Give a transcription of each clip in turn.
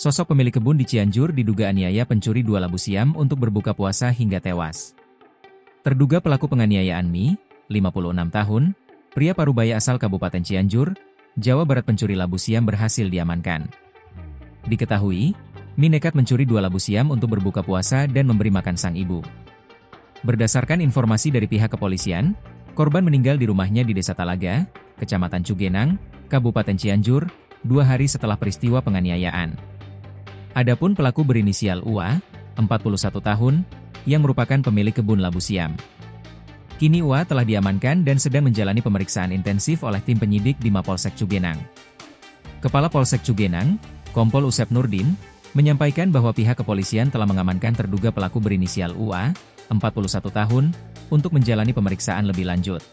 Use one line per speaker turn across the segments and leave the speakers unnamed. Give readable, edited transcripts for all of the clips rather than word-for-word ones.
Sosok pemilik kebun di Cianjur diduga aniaya pencuri 2 labu siam untuk berbuka puasa hingga tewas. Terduga pelaku penganiayaan Mi, 56 tahun, pria Parubaya asal Kabupaten Cianjur, Jawa Barat pencuri labu siam berhasil diamankan. Diketahui, Mi nekat mencuri 2 labu siam untuk berbuka puasa dan memberi makan sang ibu. Berdasarkan informasi dari pihak kepolisian, korban meninggal di rumahnya di Desa Talaga, Kecamatan Cugenang, Kabupaten Cianjur, 2 hari setelah peristiwa penganiayaan. Adapun pelaku berinisial UA, 41 tahun, yang merupakan pemilik kebun labu siam. Kini UA telah diamankan dan sedang menjalani pemeriksaan intensif oleh tim penyidik di Mapolsek Cugenang. Kepala Polsek Cugenang, Kompol Usep Nurdin, menyampaikan bahwa pihak kepolisian telah mengamankan terduga pelaku berinisial UA, 41 tahun, untuk menjalani pemeriksaan lebih lanjut.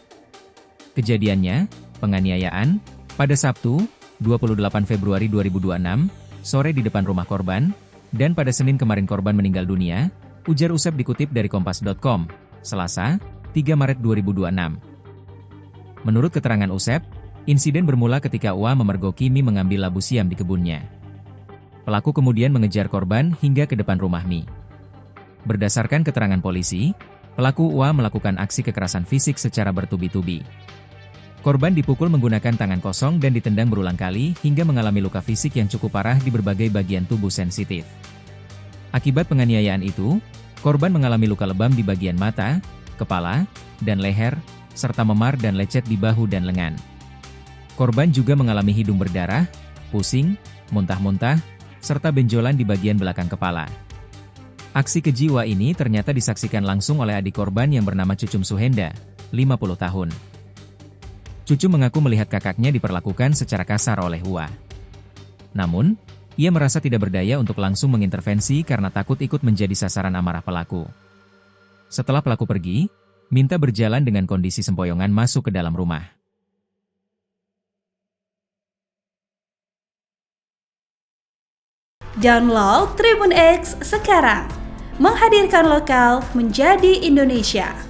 Kejadiannya, penganiayaan, pada Sabtu, 28 Februari 2026, sore di depan rumah korban, dan pada Senin kemarin korban meninggal dunia, ujar Usep dikutip dari Kompas.com, Selasa, 3 Maret 2026. Menurut keterangan Usep, insiden bermula ketika UA memergoki Mi mengambil labu siam di kebunnya. Pelaku kemudian mengejar korban hingga ke depan rumah Mi. Berdasarkan keterangan polisi, pelaku UA melakukan aksi kekerasan fisik secara bertubi-tubi. Korban dipukul menggunakan tangan kosong dan ditendang berulang kali hingga mengalami luka fisik yang cukup parah di berbagai bagian tubuh sensitif. Akibat penganiayaan itu, korban mengalami luka lebam di bagian mata, kepala, dan leher, serta memar dan lecet di bahu dan lengan. Korban juga mengalami hidung berdarah, pusing, muntah-muntah, serta benjolan di bagian belakang kepala. Aksi keji UA ini ternyata disaksikan langsung oleh adik korban yang bernama Cucum Suhenda, 50 tahun. Cucum mengaku melihat kakaknya diperlakukan secara kasar oleh UA. Namun, ia merasa tidak berdaya untuk langsung mengintervensi karena takut ikut menjadi sasaran amarah pelaku. Setelah pelaku pergi, Minta berjalan dengan kondisi sempoyongan masuk ke dalam rumah.
Download Tribun X sekarang, menghadirkan lokal menjadi Indonesia.